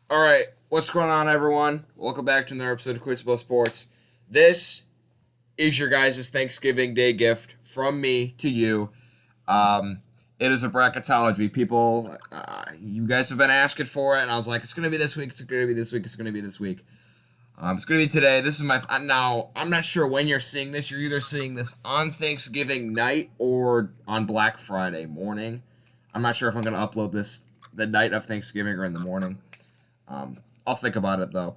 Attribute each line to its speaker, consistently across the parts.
Speaker 1: All right, what's going on, everyone? Welcome back to another episode of Quizzical Sports. This is your guys' Thanksgiving Day gift from me to you. Um, it is a bracketology. People, you guys have been asking for it, and I was like, it's gonna be this week. It's gonna be this week. It's gonna be this week. It's gonna be today. This is my now. I'm not sure when you're seeing this. You're either seeing this on Thanksgiving night or on Black Friday morning. I'm not sure if I'm gonna upload this the night of Thanksgiving or in the morning. I'll think about it though.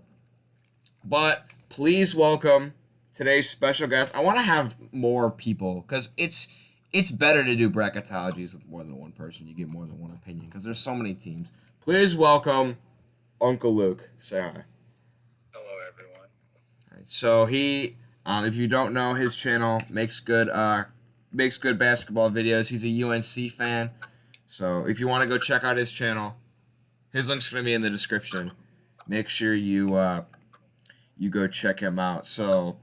Speaker 1: But please welcome today's special guest. I want to have more people because it's better to do bracketologies with more than one person. You get more than one opinion because there's so many teams. Please welcome Uncle Luke. Say hi.
Speaker 2: Hello, everyone.
Speaker 1: All right, so if you don't know, his channel makes good basketball videos. He's a UNC fan, so if you want to go check out his channel, his link's gonna be in the description. Make sure you go check him out. So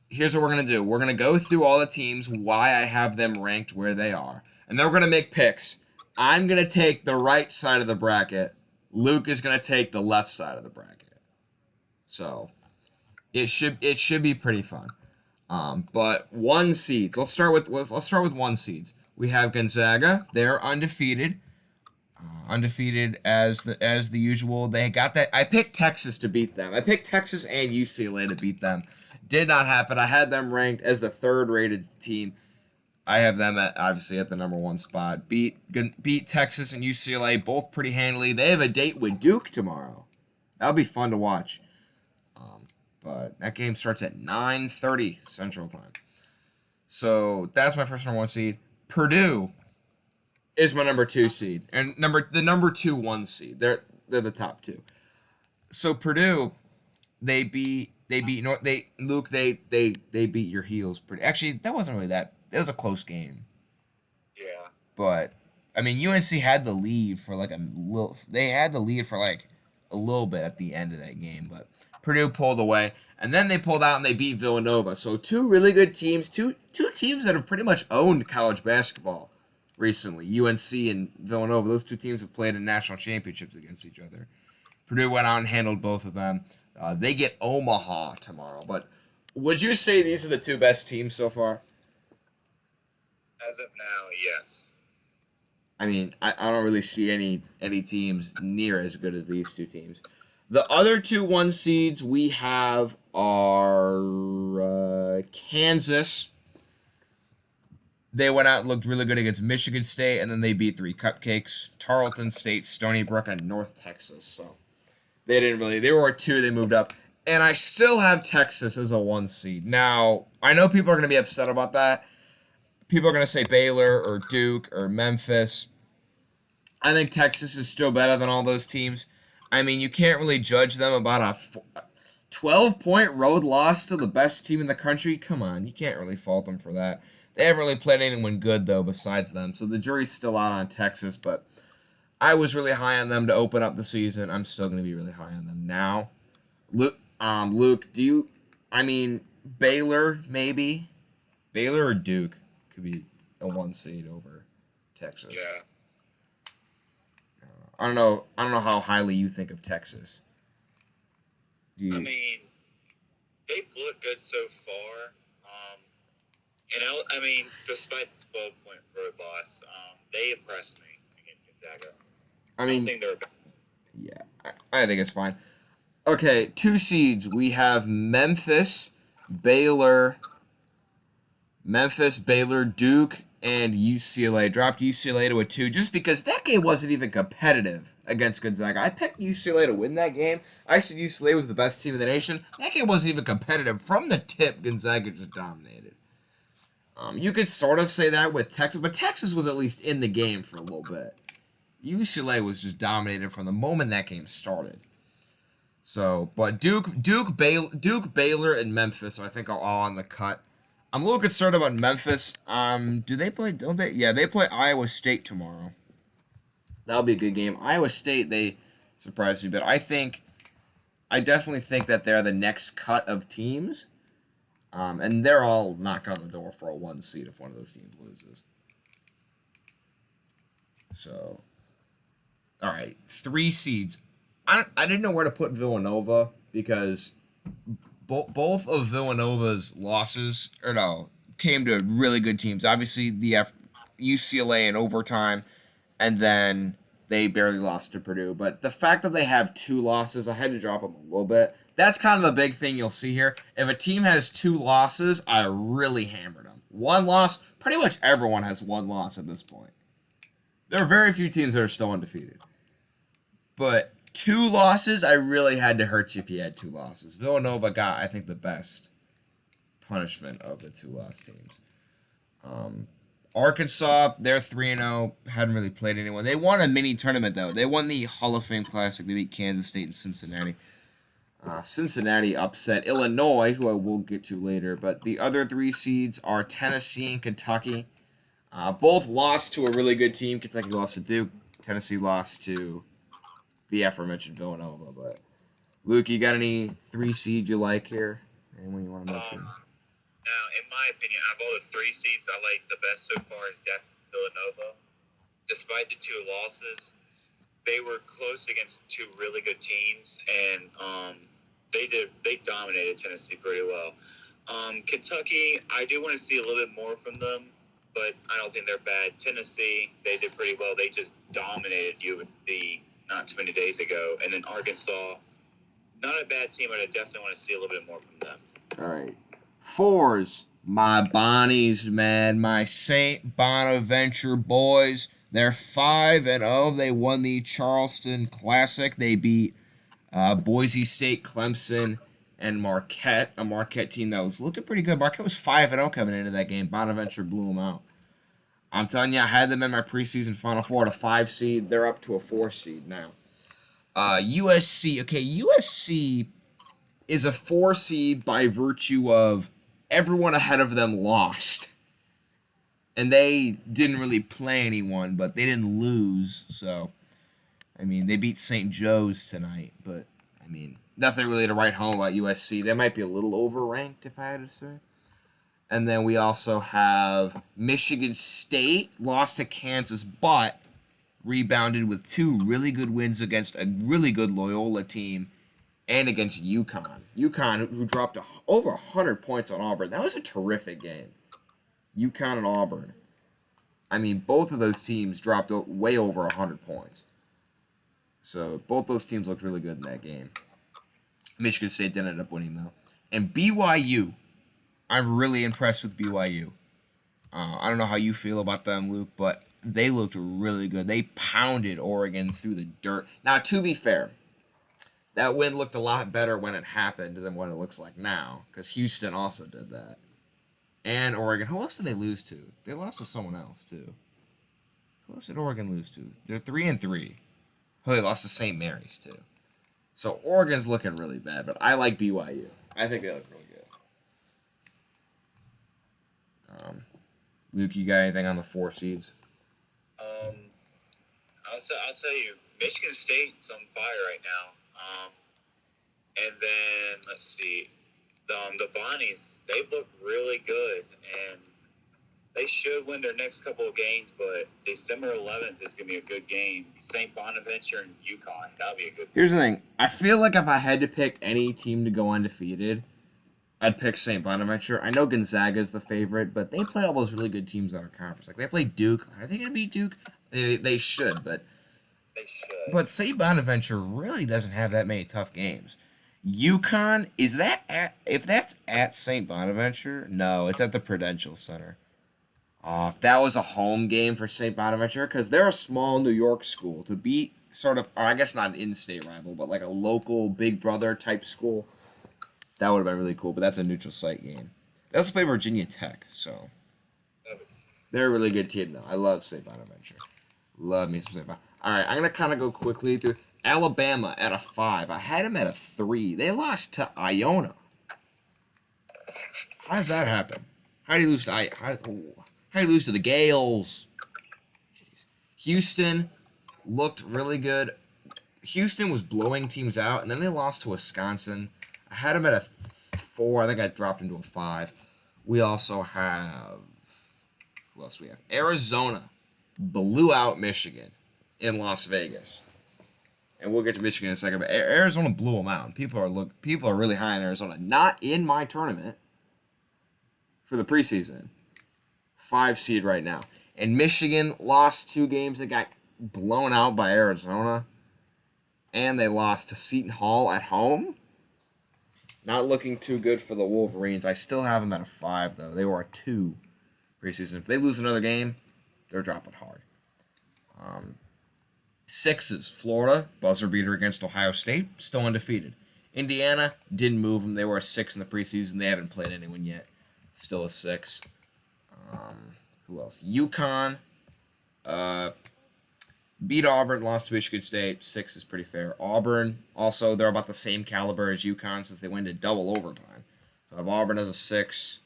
Speaker 1: here's what we're gonna do. We're gonna go through all the teams, why I have them ranked where they are, and then we're gonna make picks. I'm gonna take the right side of the bracket. Luke is gonna take the left side of the bracket. So it should be pretty fun. But one seeds. Let's start with one seeds. We have Gonzaga. They're undefeated. Undefeated as the usual. They got that. I picked Texas to beat them. I picked Texas and UCLA to beat them. Did not happen. I had them ranked as the third rated team. I have them obviously at the number one spot. Beat Texas and UCLA both pretty handily. They have a date with Duke tomorrow. That'll be fun to watch. But that game starts at 9:30 Central Time. So that's my first number one seed. Purdue is my number two seed, and the number two one seed. They're the top two. So Purdue, they beat they Luke they beat your heels pretty. Actually, that wasn't really that. It was a close game,
Speaker 2: Yeah.
Speaker 1: but I mean UNC had the lead for like a little. They had the lead for like a little bit at the end of that game, but Purdue pulled away, and then they pulled out and they beat Villanova. So two really good teams, two teams that have pretty much owned college basketball recently. UNC and Villanova, those two teams have played in national championships against each other. Purdue went out and handled both of them. They get Omaha tomorrow. But would you say these are the two best teams so far?
Speaker 2: As of now, yes.
Speaker 1: I mean, I don't really see any teams near as good as these two teams. The other two one seeds we have are Kansas. They went out and looked really good against Michigan State, and then they beat three cupcakes: Tarleton State, Stony Brook, and North Texas. So they didn't really. They were a two. They moved up, and I still have Texas as a one seed. Now I know people are going to be upset about that. People are going to say Baylor or Duke or Memphis. I think Texas is still better than all those teams. I mean, you can't really judge them about a 12-point road loss to the best team in the country. Come on, you can't really fault them for that. They haven't really played anyone good, though, besides them. So the jury's still out on Texas, but I was really high on them to open up the season. I'm still going to be really high on them now. Luke, I mean, Baylor, maybe? Baylor or Duke could be a one seed over Texas.
Speaker 2: Yeah.
Speaker 1: I don't know how highly you think of Texas. Do
Speaker 2: I
Speaker 1: you?
Speaker 2: mean, they've looked good so far. I mean, despite the 12-point road loss, they impressed me against Gonzaga.
Speaker 1: I
Speaker 2: I don't
Speaker 1: mean,
Speaker 2: think they're bad.
Speaker 1: yeah, I think it's fine. Okay, two seeds. We have Baylor, Baylor, Duke, and UCLA. Dropped UCLA to a two just because that game wasn't even competitive against Gonzaga. I picked UCLA to win that game. I said UCLA was the best team in the nation. That game wasn't even competitive. From the tip, Gonzaga just dominated. You could sort of say that with Texas, but Texas was at least in the game for a little bit. UCLA was just dominated from the moment that game started. So, but Duke, Baylor, and Memphis, I think are all on the cut. I'm a little concerned about Memphis. Do they play? Don't they? Yeah, they play Iowa State tomorrow. That'll be a good game. Iowa State, they surprised me, but I definitely think that they're the next cut of teams. And they're all knocking on the door for a one seed if one of those teams loses. So, all right, three seeds. I didn't know where to put Villanova because both of Villanova's losses, or no, came to really good teams. Obviously, UCLA in overtime, and then they barely lost to Purdue. But the fact that they have two losses, I had to drop them a little bit. That's kind of the big thing you'll see here. If a team has two losses, I really hammered them. One loss, pretty much everyone has one loss at this point. There are very few teams that are still undefeated. But two losses, I really had to hurt you if you had two losses. Villanova got, I think, the best punishment of the two loss teams. Arkansas, they're 3-0, hadn't really played anyone. They won a mini tournament, though. They won the Hall of Fame Classic. They beat Kansas State and Cincinnati. Cincinnati upset Illinois, who I will get to later. But the other three seeds are Tennessee and Kentucky. Both lost to a really good team. Kentucky lost to Duke. Tennessee lost to the aforementioned Villanova. But Luke, you got any three seeds you like here? Anyone you want to mention?
Speaker 2: Now, in my opinion, out of all the three seeds, I like the best so far is definitely Villanova. Despite the two losses, they were close against two really good teams, and they dominated Tennessee pretty well. Kentucky, I do want to see a little bit more from them, but I don't think they're bad. Tennessee, they did pretty well. They just dominated UNC not too many days ago. And then Arkansas, not a bad team, but I definitely want to see a little bit more from them.
Speaker 1: All right. Fours, my Bonnies, man, my St. Bonaventure boys. They're 5-0. They won the Charleston Classic. They beat Boise State, Clemson, and Marquette, a Marquette team that was looking pretty good. Marquette was 5-0 coming into that game. Bonaventure blew them out. I'm telling you, I had them in my preseason Final Four at a 5 seed. They're up to a 4 seed now. USC, okay, USC is a 4 seed by virtue of everyone ahead of them lost. And they didn't really play anyone, but they didn't lose. So, I mean, they beat St. Joe's tonight, but, I mean, nothing really to write home about USC. They might be a little overranked, if I had to say. And then we also have Michigan State, lost to Kansas, but rebounded with 2 really good wins against a really good Loyola team and against UConn. UConn, who dropped over 100 points on Auburn. That was a terrific game. UConn and Auburn. I mean, both of those teams dropped way over 100 points. So both those teams looked really good in that game. Michigan State didn't end up winning, though. And BYU, I'm really impressed with BYU. I don't know how you feel about them, Luke, but they looked really good. They pounded Oregon through the dirt. Now, to be fair, that win looked a lot better when it happened than what it looks like now, because Houston also did that. And Oregon. Who else did they lose to? They lost to someone else, too. Who else did Oregon lose to? They're 3-3. Oh, they lost to St. Mary's, too. So Oregon's looking really bad, but I like BYU. I think they look really good. Luke, you got anything on the 4 seeds?
Speaker 2: I'll tell you, Michigan State's on fire right now. And then let's see, the Bonnies, they look really good, and they should win their next couple of games. But December 11th is gonna be a good game. St. Bonaventure and UConn, that'll be a good.
Speaker 1: Here's the thing: I feel like if I had to pick any team to go undefeated, I'd pick St. Bonaventure. I know Gonzaga's the favorite, but they play all those really good teams in our conference. Like, they play Duke. Are they going to beat Duke? They should, but...
Speaker 2: They should.
Speaker 1: But St. Bonaventure really doesn't have that many tough games. UConn, is that at... If that's at St. Bonaventure? No, it's at the Prudential Center. If that was a home game for St. Bonaventure, because they're a small New York school, to beat sort of... Or I guess not an in-state rival, but like a local Big Brother type school... That would have been really cool, but that's a neutral site game. They also play Virginia Tech, so they're a really good team, though. I love St. Bonaventure. Love me some St. Bonaventure. All right, I'm going to kind of go quickly through Alabama at a 5. I had them at a 3. They lost to Iona. How does that happen? How do you lose to how do you lose to the Gales? Jeez. Houston looked really good. Houston was blowing teams out, and then they lost to Wisconsin. I had him at a 4. I think I dropped into a 5. We also have... Who else do we have? Arizona blew out Michigan in Las Vegas. and we'll get to Michigan in a second. But Arizona blew them out. People are really high on Arizona. Not in my tournament for the preseason. 5 seed right now. And Michigan lost 2 games. They got blown out by Arizona. And they lost to Seton Hall at home. Not looking too good for the Wolverines. I still have them at a 5, though. They were a 2 preseason. If they lose another game, they're dropping hard. 6s, Florida, buzzer beater against Ohio State, still undefeated. Indiana didn't move them. They were a 6 in the preseason. They haven't played anyone yet. Still a 6. Who else? UConn beat Auburn, lost to Michigan State. 6 is pretty fair. Auburn, also, they're about the same caliber as UConn since they went to double overtime. So I have Auburn as a 6.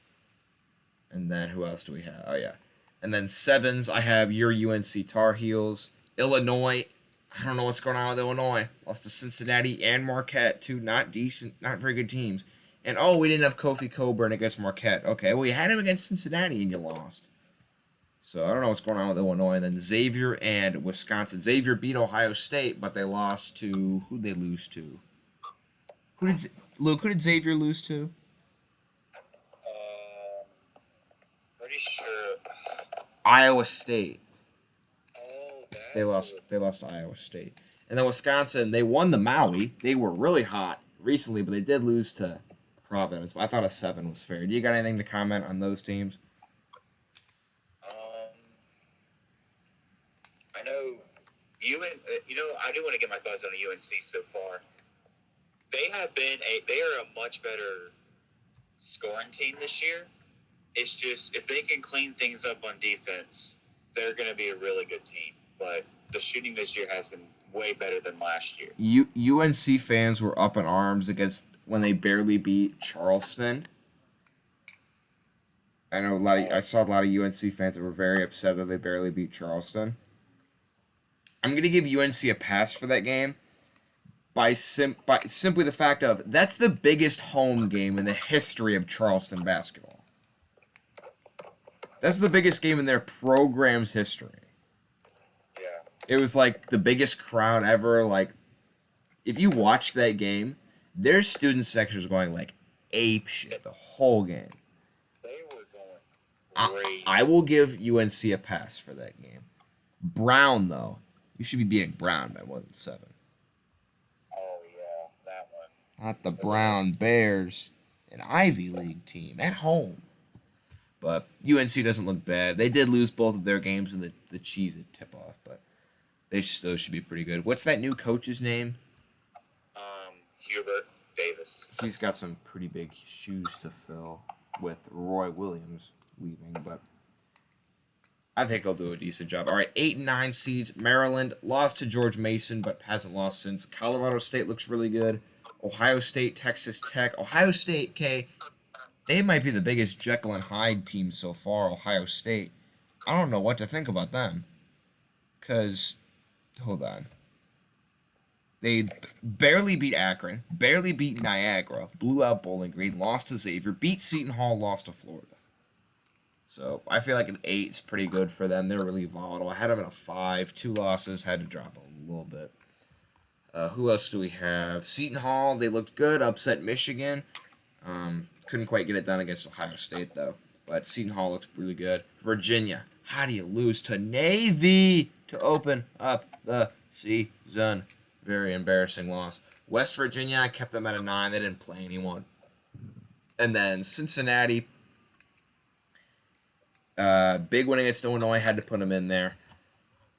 Speaker 1: And then who else do we have? Oh, yeah. And then 7s, I have your UNC Tar Heels. Illinois, I don't know what's going on with Illinois. Lost to Cincinnati and Marquette, 2 not very good teams. And, we didn't have Kofi Coburn against Marquette. Okay, well, you had him against Cincinnati and you lost. So I don't know what's going on with Illinois. And then Xavier and Wisconsin. Xavier beat Ohio State, but they lost to... Who'd they lose to? Who did Xavier lose to?
Speaker 2: Pretty sure.
Speaker 1: Iowa State.
Speaker 2: Oh,
Speaker 1: They lost to Iowa State. And then Wisconsin, they won the Maui. They were really hot recently, but they did lose to Providence. I thought a 7 was fair. Do you got anything to comment on those teams?
Speaker 2: I know I do want to get my thoughts on the UNC so far. They are a much better scoring team this year. It's just if they can clean things up on defense, they're going to be a really good team. But the shooting this year has been way better than last year.
Speaker 1: UNC fans were up in arms against when they barely beat Charleston. I saw a lot of UNC fans that were very upset that they barely beat Charleston. I'm going to give UNC a pass for that game by simply the fact of that's the biggest home game in the history of Charleston basketball. That's the biggest game in their program's history.
Speaker 2: Yeah.
Speaker 1: It was like the biggest crowd ever. Like, if you watch that game, their student sections going like ape shit the whole game.
Speaker 2: They were going crazy.
Speaker 1: I will give UNC a pass for that game. Brown, though, you should be beating Brown by more than 7.
Speaker 2: Oh, yeah, that one.
Speaker 1: Not the Brown Bears, an Ivy League team at home. But UNC doesn't look bad. They did lose both of their games in the Cheez-It tip-off, but they still should be pretty good. What's that new coach's name?
Speaker 2: Hubert Davis.
Speaker 1: He's got some pretty big shoes to fill with Roy Williams leaving, but I think he'll do a decent job. All right, 8 and 9 seeds. Maryland lost to George Mason, but hasn't lost since. Colorado State looks really good. Ohio State, Texas Tech. Ohio State, they might be the biggest Jekyll and Hyde team so far, Ohio State. I don't know what to think about them. Because, hold on. They barely beat Akron, barely beat Niagara, blew out Bowling Green, lost to Xavier, beat Seton Hall, lost to Florida. So I feel like an 8 is pretty good for them. They're really volatile. I had them at a 5. 2 losses, had to drop a little bit. Who else do we have? Seton Hall, they looked good, upset Michigan. Couldn't quite get it done against Ohio State, though. But Seton Hall looks really good. Virginia, how do you lose to Navy to open up the season? Very embarrassing loss. West Virginia, I kept them at a 9. They didn't play anyone. And then Cincinnati, big win against Illinois, had to put them in there.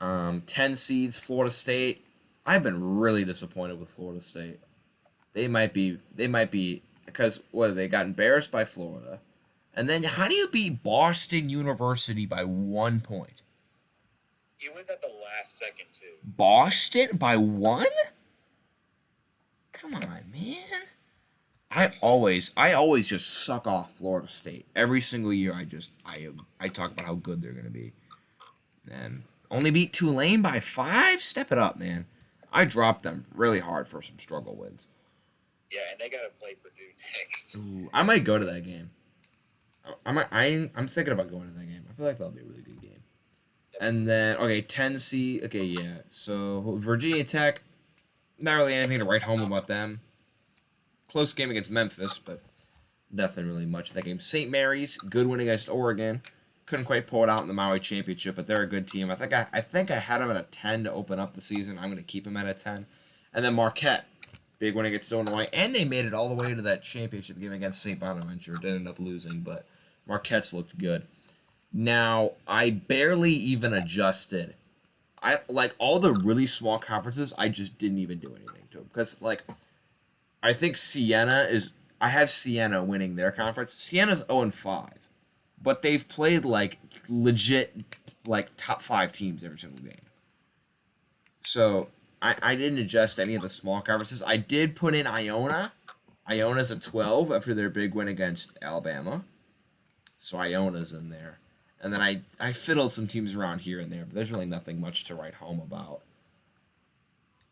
Speaker 1: 10 seeds, Florida State. I've been really disappointed with Florida State. They might be because they got embarrassed by Florida. And then how do you beat Boston University by 1 point?
Speaker 2: He was at the last second, too.
Speaker 1: Boston by 1? Come on, man. I always just suck off Florida State. Every single year I talk about how good they're gonna be. And only beat Tulane by 5? Step it up, man. I dropped them really hard for some struggle wins.
Speaker 2: Yeah, and they gotta play Purdue next.
Speaker 1: Ooh, I might go to that game. I'm thinking about going to that game. I feel like that'll be a really good game. And then 10 seed. Okay, yeah. So Virginia Tech, Not really anything to write home about them. Close game against Memphis, but nothing really much in that game. St. Mary's, good win against Oregon. Couldn't quite pull it out in the Maui Championship, but they're a good team. I think I had them at a 10 to open up the season. I'm going to keep them at a 10. And then Marquette, big win against Illinois, and they made it all the way to that championship game against St. Bonaventure. Did end up losing, but Marquette's looked good. Now, I barely even adjusted. I like all the really small conferences. I just didn't even do anything to them because, like, I think Siena is. I have Siena winning their conference. Siena's 0-5, but they've played like legit, like top 5 teams every single game. So I didn't adjust any of the small conferences. I did put in Iona. Iona's a 12 after their big win against Alabama. So Iona's in there. And then I fiddled some teams around here and there, but there's really nothing much to write home about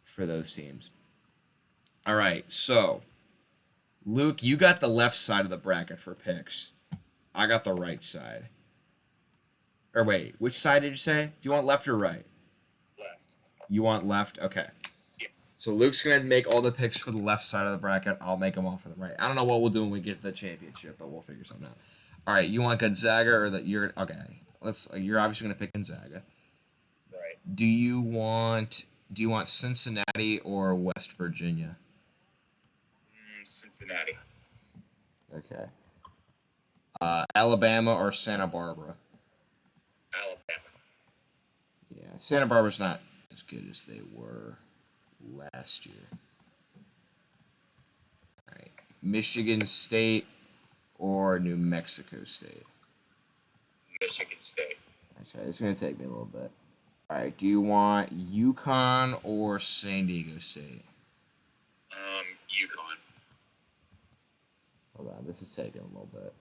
Speaker 1: for those teams. All right, so Luke, you got the left side of the bracket for picks. I got the right side. Or wait, which side did you say? Do you want left or right?
Speaker 2: Left.
Speaker 1: You want left? Okay.
Speaker 2: Yeah.
Speaker 1: So Luke's going to make all the picks for the left side of the bracket. I'll make them all for the right. I don't know what we'll do when we get to the championship, but we'll figure something out. All right, you want Gonzaga or that you're okay. You're obviously going to pick Gonzaga.
Speaker 2: Right.
Speaker 1: Do you want Cincinnati or West Virginia?
Speaker 2: Cincinnati.
Speaker 1: Okay. Alabama or Santa Barbara?
Speaker 2: Alabama.
Speaker 1: Yeah, Santa Barbara's not as good as they were last year. All right. Michigan State or New Mexico State?
Speaker 2: Michigan State.
Speaker 1: Actually, it's going to take me a little bit. All right. Do you want UConn or San Diego State?
Speaker 2: UConn.
Speaker 1: Hold on, this is taking a little bit.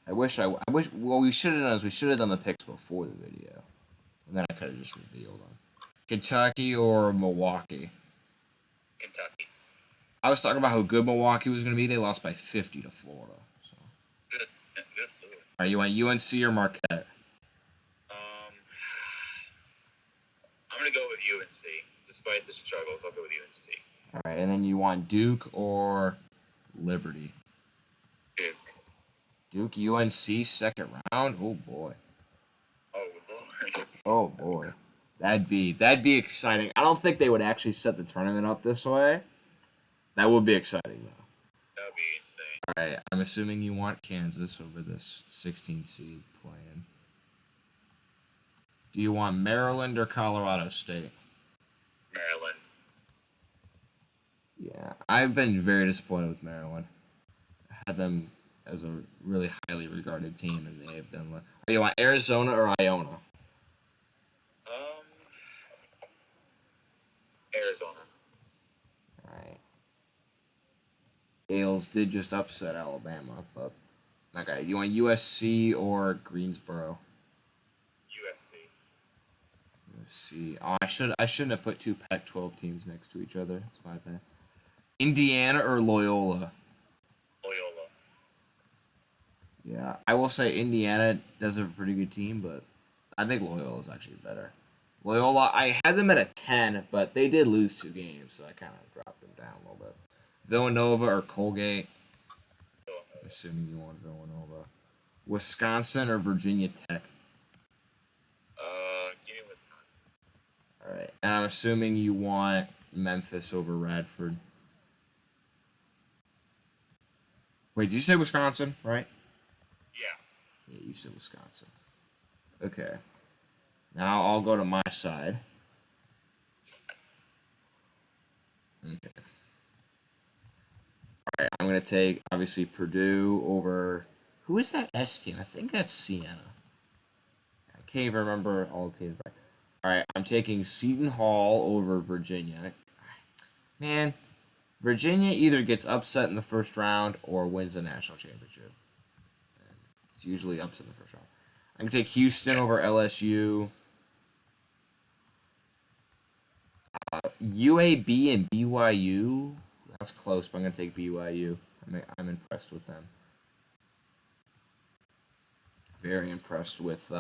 Speaker 1: What we should have done is we should have done the picks before the video. And then I could have just revealed them. Kentucky or Milwaukee?
Speaker 2: Kentucky.
Speaker 1: I was talking about how good Milwaukee was going to be. They lost by 50 to Florida. So.
Speaker 2: Good. Good.
Speaker 1: All right, you want UNC or Marquette?
Speaker 2: I'm gonna go with UNC. Despite the struggles, I'll go with UNC.
Speaker 1: All right, and then you want Duke or Liberty?
Speaker 2: Duke.
Speaker 1: Duke, UNC, second round. Oh boy.
Speaker 2: Oh Lord.
Speaker 1: Oh boy. That'd be exciting. I don't think they would actually set the tournament up this way. That would be exciting though.
Speaker 2: That would be insane.
Speaker 1: All right, I'm assuming you want Kansas over this 16 seed playing. Do you want Maryland or Colorado State?
Speaker 2: Maryland.
Speaker 1: Yeah, I've been very disappointed with Maryland. I had them as a really highly regarded team, and they have done well. Do you want Arizona or Iona?
Speaker 2: Arizona.
Speaker 1: All right. Gales did just upset Alabama, but okay. You want USC or Greensboro?
Speaker 2: USC.
Speaker 1: USC. Oh, I shouldn't have put two Pac-12 teams next to each other. That's my bad. Indiana or Loyola?
Speaker 2: Loyola.
Speaker 1: Yeah, I will say Indiana does have a pretty good team, but I think Loyola is actually better. Loyola, I had them at a 10, but they did lose 2 games, so I kind of dropped them down a little bit. Villanova or Colgate?
Speaker 2: Villanova.
Speaker 1: Assuming you want Villanova. Wisconsin or Virginia Tech?
Speaker 2: Give me Wisconsin.
Speaker 1: All right, and I'm assuming you want Memphis over Radford. Wait, did you say Wisconsin, right?
Speaker 2: Yeah.
Speaker 1: Yeah, you said Wisconsin. Okay. Now I'll go to my side. Okay. Alright, I'm going to take, obviously, Purdue over... Who is that S team? I think that's Siena. I can't even remember all the teams. Alright, I'm taking Seton Hall over Virginia. Man, Virginia either gets upset in the first round or wins the national championship. It's usually upset in the first round. I'm going to take Houston over LSU. UAB and BYU. That's close, but I'm going to take BYU. I'm impressed with them. Very impressed with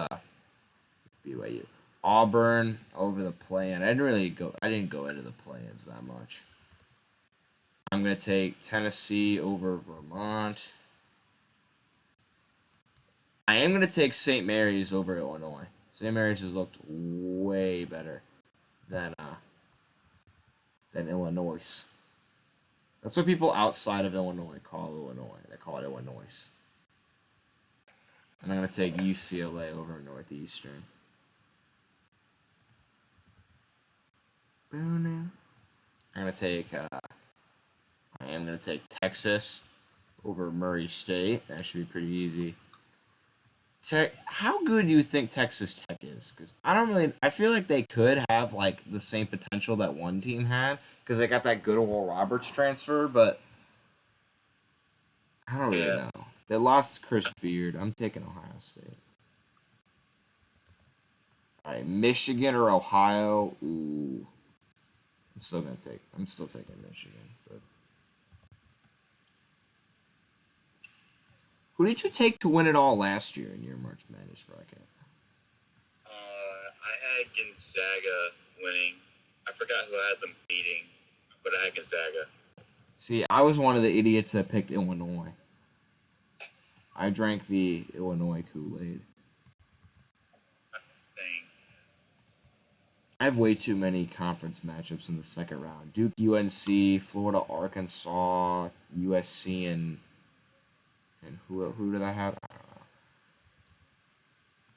Speaker 1: BYU. Auburn over the play-in. I didn't go into the play-ins that much. I'm gonna take Tennessee over Vermont. I am gonna take St. Mary's over Illinois. St. Mary's has looked way better than Illinois. That's what people outside of Illinois call Illinois. They call it Illinois. And I'm gonna take UCLA over Northeastern. I'm gonna take. I am gonna take Texas over Murray State. That should be pretty easy. How good do you think Texas Tech is? Because I feel like they could have like the same potential that one team had because they got that good old Roberts transfer, but I don't really know. They lost Chris Beard. I'm taking Ohio State. All right, Michigan or Ohio? Ooh, I'm still taking Michigan. But who did you take to win it all last year in your March Madness bracket?
Speaker 2: I had Gonzaga winning. I forgot who I had them beating, but I had Gonzaga.
Speaker 1: See, I was one of the idiots that picked Illinois. I drank the Illinois Kool-Aid. I have way too many conference matchups in the second round. Duke, UNC, Florida, Arkansas, USC, and who did I have? I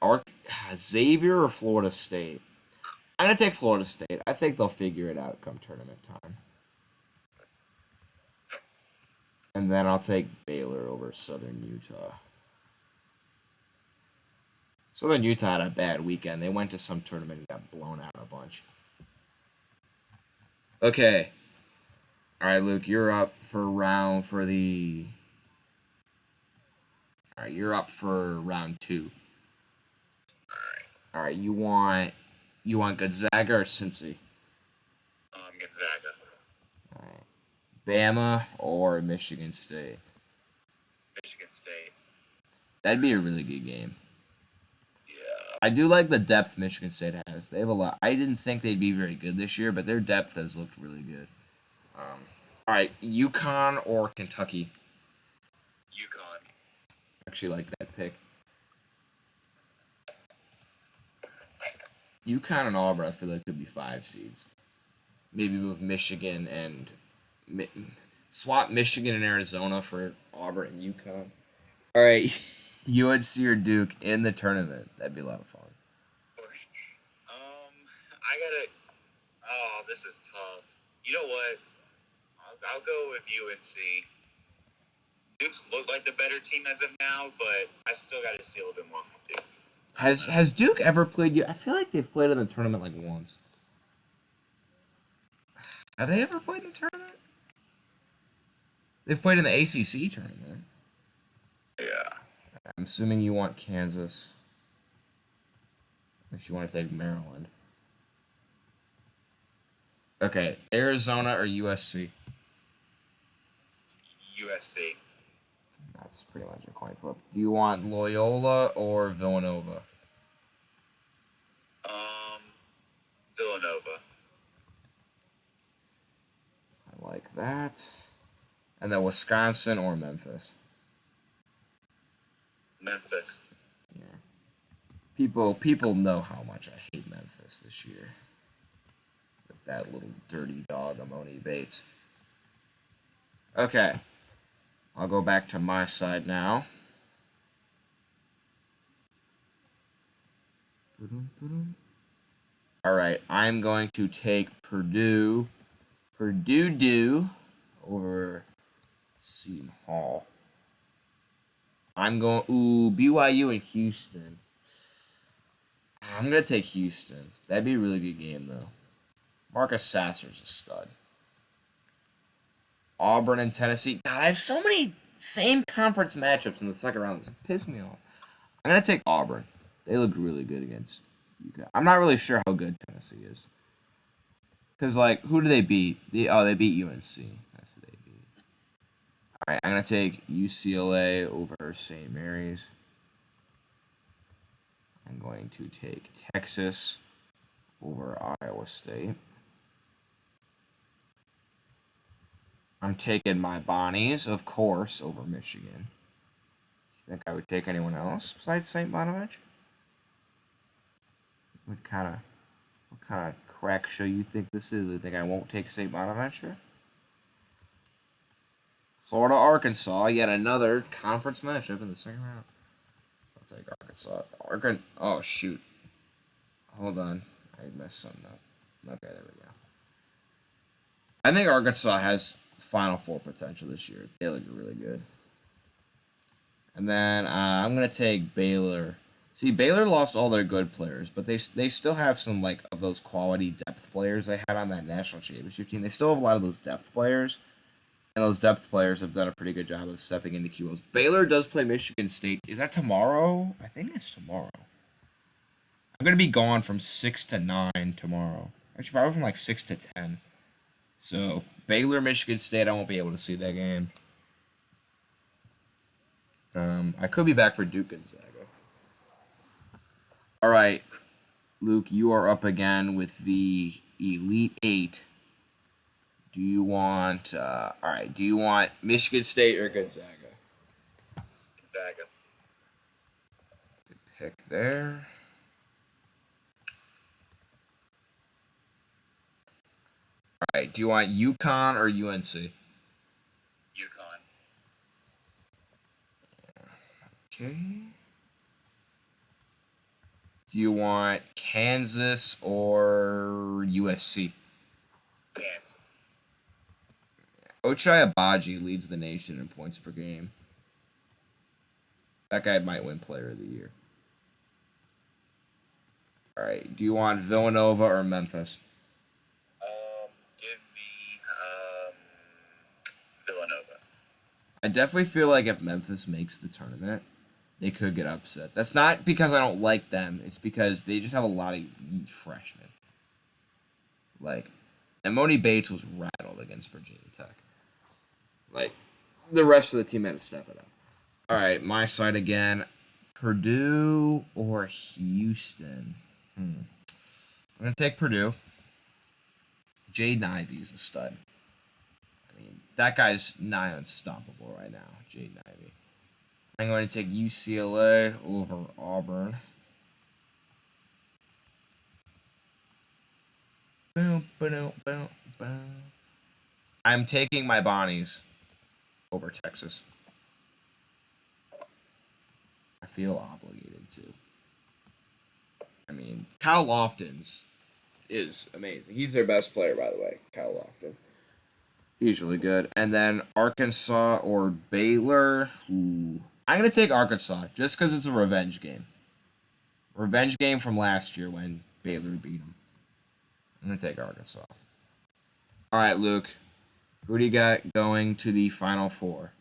Speaker 1: don't know. Xavier or Florida State? I'm gonna take Florida State. I think they'll figure it out come tournament time. And then I'll take Baylor over Southern Utah. Southern Utah had a bad weekend. They went to some tournament and got blown out a bunch. Okay. All right, Luke, you're up for round 2. All right, you want Gonzaga or Cincy?
Speaker 2: Gonzaga.
Speaker 1: All right. Bama or Michigan State?
Speaker 2: Michigan State.
Speaker 1: That'd be a really good game.
Speaker 2: Yeah.
Speaker 1: I do like the depth Michigan State has. They have a lot. I didn't think they'd be very good this year, but their depth has looked really good. All right, UConn or Kentucky?
Speaker 2: UConn.
Speaker 1: Actually, like that pick. UConn and Auburn, I feel like could be 5 seeds. Maybe move Michigan and swap Michigan and Arizona for Auburn and UConn. All right, UNC or Duke in the tournament. That'd be a lot of fun.
Speaker 2: I gotta. Oh, this is tough. You know what? I'll go with UNC. Duke's look like the better team as of now, but I still got to see a little bit more from Duke.
Speaker 1: Has Duke ever played you? I feel like they've played in the tournament like once. Have they ever played in the tournament? They've played in the ACC tournament.
Speaker 2: Yeah.
Speaker 1: I'm assuming you want Kansas. If you want to take Maryland. Okay, Arizona or USC?
Speaker 2: USC.
Speaker 1: That's pretty much a coin flip. Do you want Loyola or Villanova?
Speaker 2: Villanova.
Speaker 1: I like that. And then Wisconsin or Memphis?
Speaker 2: Memphis.
Speaker 1: Yeah. People know how much I hate Memphis this year. With that little dirty dog, Amoni Bates. Okay. I'll go back to my side now. All right, I'm going to take Purdue over Seton Hall. I'm going BYU and Houston. I'm gonna take Houston. That'd be a really good game though. Marcus Sasser's a stud. Auburn and Tennessee. God, I have so many same conference matchups in the second round. This pisses me off. I'm gonna take Auburn. They look really good against UConn. I'm not really sure how good Tennessee is. Cause like, who do they beat? They beat UNC. That's who they beat. All right, I'm gonna take UCLA over St. Mary's. I'm going to take Texas over Iowa State. I'm taking my Bonnies, of course, over Michigan. You think I would take anyone else besides St. Bonaventure? What kind of crack show you think this is? You think I won't take St. Bonaventure? Florida, Arkansas, yet another conference matchup in the second round. I'll take Arkansas. Oh shoot! Hold on, I messed something up. Okay, there we go. I think Arkansas has Final Four potential this year. They look really good. And then I'm gonna take Baylor. See, Baylor lost all their good players, but they still have some like of those quality depth players they had on that national championship team. They still have a lot of those depth players, and those depth players have done a pretty good job of stepping into QOs. Baylor does play Michigan State. Is that tomorrow? I think it's tomorrow. I'm gonna be gone from 6 to 9 tomorrow. Actually, probably from like 6 to 10. So Baylor, Michigan State, I won't be able to see that game. I could be back for Duke Gonzaga. All right, Luke, you are up again with the Elite Eight. Do you want? All right. Do you want Michigan State or Gonzaga?
Speaker 2: Gonzaga.
Speaker 1: Good pick there. All right. Do you want UConn or UNC?
Speaker 2: UConn.
Speaker 1: Okay. Do you want Kansas or USC?
Speaker 2: Kansas.
Speaker 1: Ochai Agbaji leads the nation in points per game. That guy might win Player of the Year. All right. Do you want Villanova or Memphis?
Speaker 2: Give me Villanova.
Speaker 1: I definitely feel like if Memphis makes the tournament, they could get upset. That's not because I don't like them. It's because they just have a lot of freshmen. Like, Emoni Bates was rattled against Virginia Tech. Like, the rest of the team had to step it up. All right, my side again. Purdue or Houston? I'm going to take Purdue. Jaden Ivey is a stud. I mean, that guy's nigh unstoppable right now, Jaden Ivey. I'm going to take UCLA over Auburn. Boom, boom, boom, boom. I'm taking my Bonnies over Texas. I feel obligated to. I mean, Kyle Lofton's is amazing. He's their best player, by the way, Kyle Lofton. He's really good. And then Arkansas or Baylor. Ooh. I'm going to take Arkansas just because it's a revenge game. Revenge game from last year when Baylor beat them. I'm going to take Arkansas. All right, Luke. Who do you got going to the Final Four?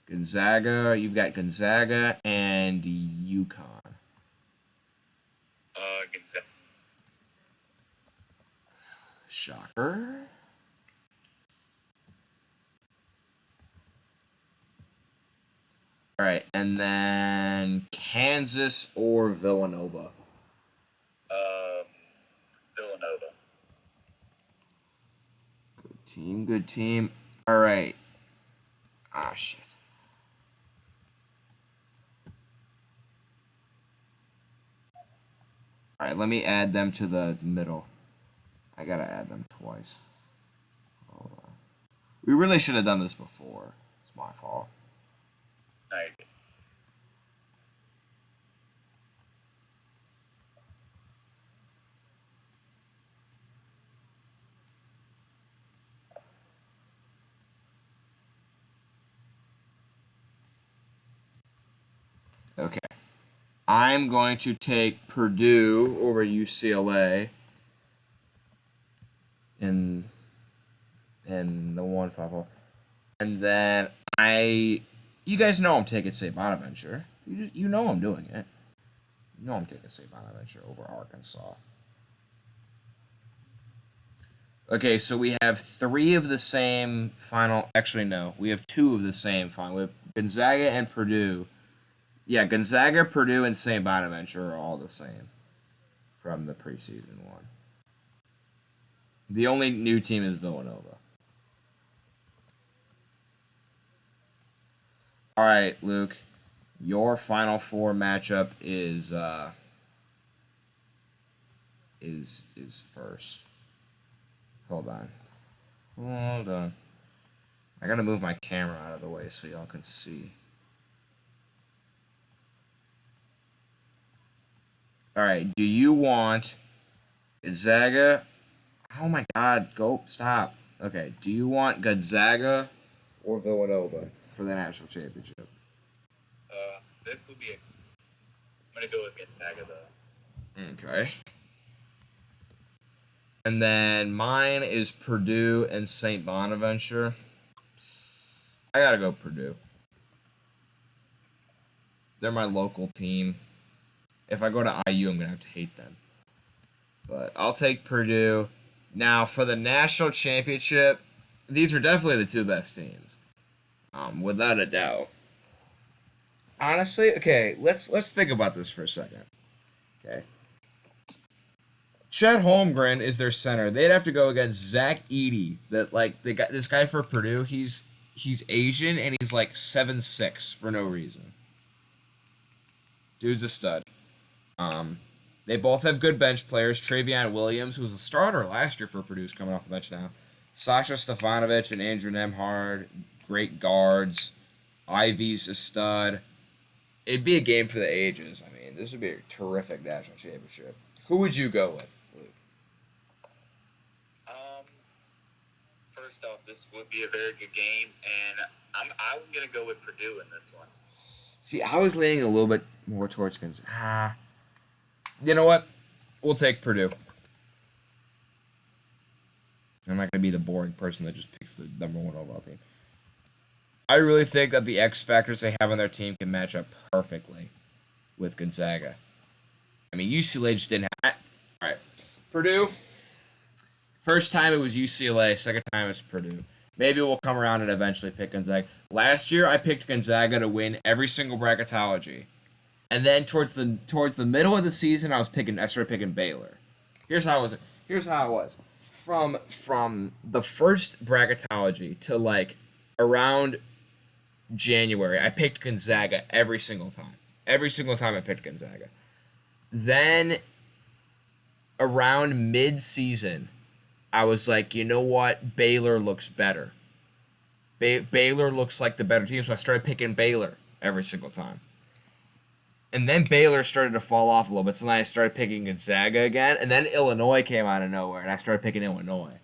Speaker 1: Gonzaga. You've got Gonzaga and UConn.
Speaker 2: Gonzaga.
Speaker 1: Shocker. All right, and then Kansas or Villanova.
Speaker 2: Villanova.
Speaker 1: Good team, good team. All right. Ah, shit. All right, let me add them to the middle. I gotta add them twice. Hold on. We really should have done this before. It's my fault. Okay. I'm going to take Purdue over UCLA in the 1-5-0. And then you guys know I'm taking St. Bonaventure. You know I'm doing it. You know I'm taking St. Bonaventure over Arkansas. Okay, so we have 3 of the same final. Actually, no. We have 2 of the same final. We have Gonzaga and Purdue. Yeah, Gonzaga, Purdue, and St. Bonaventure are all the same from the preseason one. The only new team is Villanova. All right, Luke. Your Final Four matchup is first. Hold on. Hold on. I gotta move my camera out of the way so y'all can see. All right. Do you want Gonzaga? Oh my God! Go stop. Okay. Do you want Gonzaga or Villanova for the national championship?
Speaker 2: This will be. I'm gonna go with Gonzaga though.
Speaker 1: Okay. And then mine is Purdue and St. Bonaventure. I gotta go Purdue. They're my local team. If I go to IU, I'm gonna have to hate them. But I'll take Purdue. Now for the national championship, these are definitely the two best teams, without a doubt. Honestly, okay, let's think about this for a second. Okay, Chet Holmgren is their center. They'd have to go against Zach Edey. That like they got this guy for Purdue. He's Asian and he's like 7'6" for no reason. Dude's a stud. They both have good bench players. Travion Williams, who was a starter last year for Purdue, is coming off the bench now. Sasha Stefanovic and Andrew Nemhard, great guards. Ivy's a stud. It'd be a game for the ages. I mean, this would be a terrific national championship. Who would you go with, Luke?
Speaker 2: First off, this would be a very good game, and I'm gonna go with Purdue in this one.
Speaker 1: See, I was leaning a little bit more towards Gonzaga. You know what? We'll take Purdue. I'm not going to be the boring person that just picks the number one overall team. I really think that the X factors they have on their team can match up perfectly with Gonzaga. I mean, UCLA just didn't have. All right. Purdue. First time it was UCLA. Second time it's Purdue. Maybe we'll come around and eventually pick Gonzaga. Last year, I picked Gonzaga to win every single bracketology. And then towards the middle of the season, I started picking Baylor. Here's how it was. From the first bracketology to like around January, I picked Gonzaga every single time. Every single time I picked Gonzaga. Then around mid-season, I was like, you know what? Baylor looks better. Baylor looks like the better team, so I started picking Baylor every single time. And then Baylor started to fall off a little bit, so then I started picking Gonzaga again. And then Illinois came out of nowhere, and I started picking Illinois.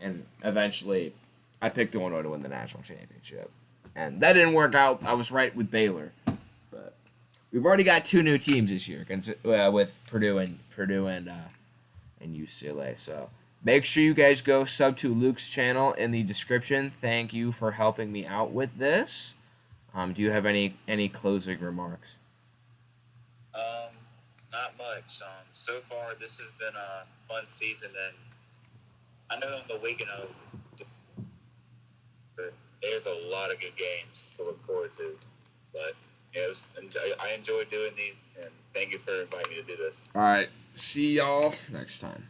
Speaker 1: And eventually, I picked Illinois to win the national championship. And that didn't work out. I was right with Baylor. But we've already got two new teams this year with Purdue and UCLA. So make sure you guys go sub to Luke's channel in the description. Thank you for helping me out with this. Do you have any closing remarks?
Speaker 2: Not much. So far this has been a fun season, and I know I'm the weekend of, but there's a lot of good games to look forward to. But I enjoy doing these, and thank you for inviting me to do this.
Speaker 1: All right. See y'all next time.